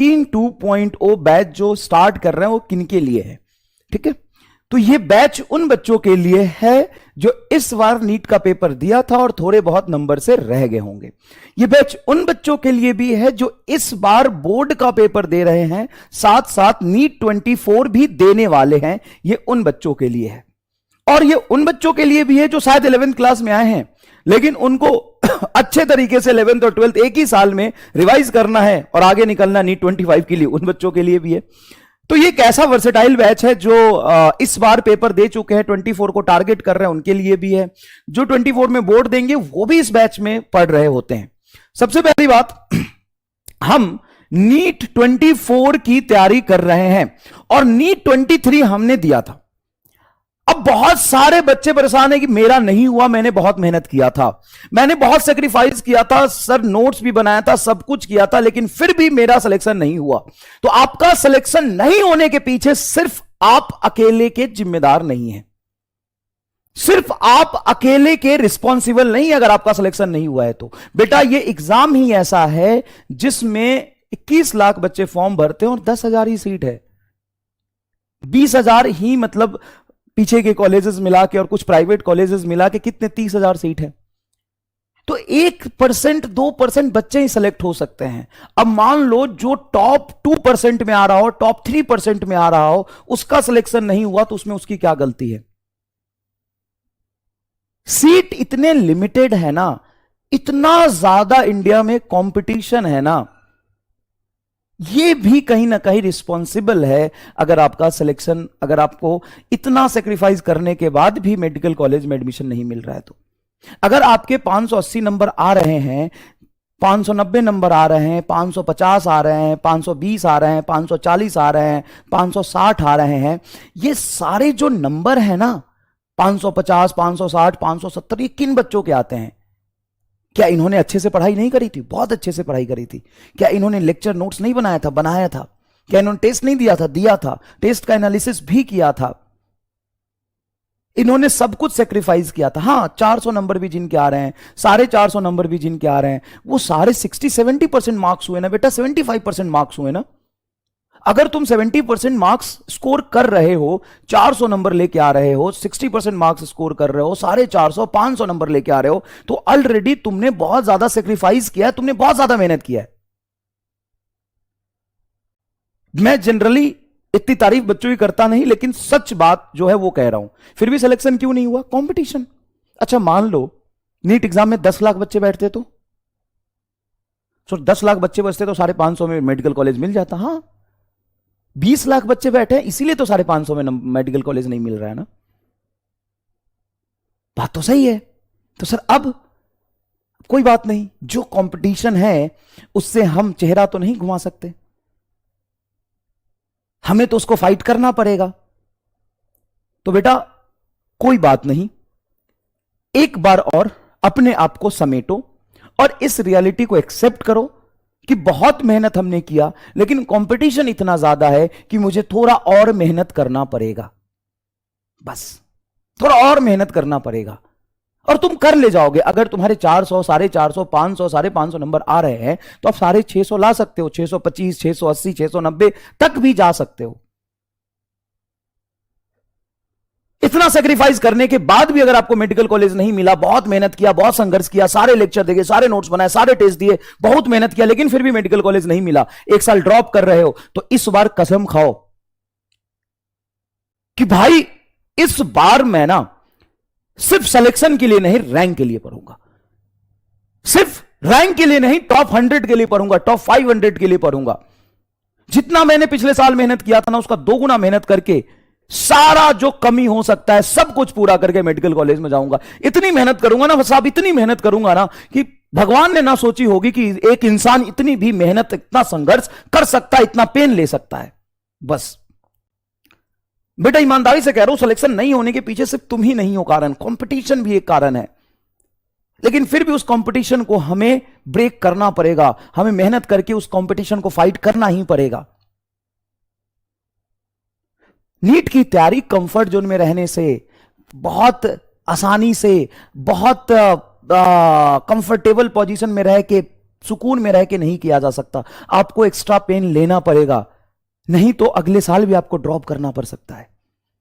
इन 2.0 batch जो start कर रहे हैं वो किनके लिए है? ठीक है, तो ये बैच उन बच्चों के लिए है जो इस बार नीट का पेपर दिया था और थोड़े बहुत नंबर से रह गए होंगे। ये बैच उन बच्चों के लिए भी है जो इस बार बोर्ड का पेपर दे रहे हैं, साथ साथ नीट 24 भी देने वाले हैं। ये उन बच्चों के लिए है, और ये उन बच्चों के लिए भी है जो शायद 11th क्लास में आए हैं लेकिन उनको अच्छे तरीके से 11th और 12th एक ही साल में रिवाइज करना है और आगे निकलना नीट 25 के लिए, उन बच्चों के लिए भी है। तो ये कैसा वर्सेटाइल बैच है जो इस बार पेपर दे चुके हैं, 24 को टारगेट कर रहे हैं, उनके लिए भी है। जो 24 में बोर्ड देंगे वो भी इस बैच में पढ़ रहे होते हैं। सबसे पहली बात, हम नीट 24 की तैयारी कर रहे हैं और नीट 23 हमने दिया था। अब बहुत सारे बच्चे परेशान है कि मेरा नहीं हुआ, मैंने बहुत मेहनत किया था, मैंने बहुत सेक्रीफाइस किया था सर, नोट्स भी बनाया था, सब कुछ किया था, लेकिन फिर भी मेरा सिलेक्शन नहीं हुआ। तो आपका सिलेक्शन नहीं होने के पीछे सिर्फ आप अकेले के जिम्मेदार नहीं हैं, सिर्फ आप अकेले के रिस्पॉन्सिबल नहीं। अगर आपका सिलेक्शन नहीं हुआ है तो बेटा ये एग्जाम ही ऐसा है जिसमें 21 लाख बच्चे फॉर्म भरते हैं और 10,000 ही सीट है। 20,000 ही मतलब पीछे के कॉलेजेस मिला के और कुछ प्राइवेट कॉलेजेस मिला के कितने 30,000 सीट है। तो 1% 2% बच्चे ही सिलेक्ट हो सकते हैं। अब मान लो जो टॉप 2% में आ रहा हो, टॉप 3% में आ रहा हो, उसका सिलेक्शन नहीं हुआ तो उसमें उसकी क्या गलती है? सीट इतने लिमिटेड है ना, इतना ज्यादा इंडिया में कंपटीशन है ना, ये भी कहीं ना कहीं रिस्पॉन्सिबल है। अगर आपका सिलेक्शन, अगर आपको इतना सेक्रीफाइस करने के बाद भी मेडिकल कॉलेज में एडमिशन नहीं मिल रहा है तो अगर आपके 580 नंबर आ रहे हैं, 590 नंबर आ रहे हैं, 550 आ रहे हैं, 520 आ रहे हैं, 540 आ रहे हैं, 560 आ रहे हैं, ये सारे जो नंबर है ना 550, 560, 570, ये किन बच्चों के आते हैं? क्या इन्होंने अच्छे से पढ़ाई नहीं करी थी? बहुत अच्छे से पढ़ाई करी थी। क्या इन्होंने लेक्चर नोट्स नहीं बनाया था? बनाया था। क्या इन्होंने टेस्ट नहीं दिया था? दिया था। टेस्ट का एनालिसिस भी किया था। इन्होंने सब कुछ सेक्रीफाइस किया था। हाँ, 400 नंबर भी जिनके आ रहे हैं, 450 नंबर भी जिनके आ रहे हैं, वो सारे 60-70% मार्क्स हुए ना बेटा, 75% मार्क्स हुए ना। अगर तुम 70% मार्क्स स्कोर कर रहे हो, 400 नंबर लेके आ रहे हो, 60% मार्क्स स्कोर कर रहे हो, 450, 500 नंबर लेके आ रहे हो, तो ऑलरेडी तुमने बहुत ज्यादा सेक्रीफाइस किया है, तुमने बहुत ज्यादा मेहनत किया है। मैं जनरली इतनी तारीफ बच्चों की करता नहीं, लेकिन सच बात जो है वो कह रहा हूं। फिर भी सिलेक्शन क्यों नहीं हुआ? कंपटीशन। अच्छा मान लो नीट एग्जाम में 10 लाख बच्चे बैठते तो 10 लाख बच्चे बचते तो 550 में मेडिकल कॉलेज मिल जाता। हाँ, 20 लाख बच्चे बैठे हैं इसीलिए तो 550 में मेडिकल कॉलेज नहीं मिल रहा है ना। बात तो सही है। तो सर अब कोई बात नहीं, जो कंपटीशन है उससे हम चेहरा तो नहीं घुमा सकते, हमें तो उसको फाइट करना पड़ेगा। तो बेटा कोई बात नहीं, एक बार और अपने आप को समेटो और इस रियलिटी को एक्सेप्ट करो कि बहुत मेहनत हमने किया, लेकिन कंपटीशन इतना ज्यादा है कि मुझे थोड़ा और मेहनत करना पड़ेगा। बस थोड़ा और मेहनत करना पड़ेगा और तुम कर ले जाओगे। अगर तुम्हारे 400, 450, 500, 550 नंबर आ रहे हैं तो आप 650 ला सकते हो, 625, 680, 690 तक भी जा सकते हो। इतना सेक्रीफाइस करने के बाद भी अगर आपको मेडिकल कॉलेज नहीं मिला, बहुत मेहनत किया, बहुत संघर्ष किया, सारे लेक्चर देखे, सारे नोट्स बनाए, सारे टेस्ट दिए, बहुत मेहनत किया, लेकिन फिर भी मेडिकल कॉलेज नहीं मिला, एक साल ड्रॉप कर रहे हो, तो इस बार कसम खाओ कि भाई इस बार मैं ना सिर्फ सिलेक्शन के लिए नहीं, रैंक के लिए पढ़ूंगा। सिर्फ रैंक के लिए नहीं, टॉप 100 के लिए पढ़ूंगा, टॉप 500 के लिए पढ़ूंगा। जितना मैंने पिछले साल मेहनत किया था ना, उसका 2 गुना मेहनत करके सारा जो कमी हो सकता है सब कुछ पूरा करके मेडिकल कॉलेज में जाऊंगा। इतनी मेहनत करूंगा ना साहब, इतनी मेहनत करूंगा ना कि भगवान ने ना सोची होगी कि एक इंसान इतनी भी मेहनत, इतना संघर्ष कर सकता है, इतना पेन ले सकता है। बस बेटा ईमानदारी से कह रहा हूं, सिलेक्शन नहीं होने के पीछे सिर्फ तुम ही नहीं हो कारण, कंपटीशन भी एक कारण है। लेकिन फिर भी उस कंपटीशन को हमें ब्रेक करना पड़ेगा, हमें मेहनत करके उस कंपटीशन को फाइट करना ही पड़ेगा। नीट की तैयारी कंफर्ट जोन में रहने से, बहुत आसानी से, बहुत कंफर्टेबल पोजीशन में रह के सुकून में रह के नहीं किया जा सकता, आपको एक्स्ट्रा पेन लेना पड़ेगा, नहीं तो अगले साल भी आपको ड्रॉप करना पड़ सकता है।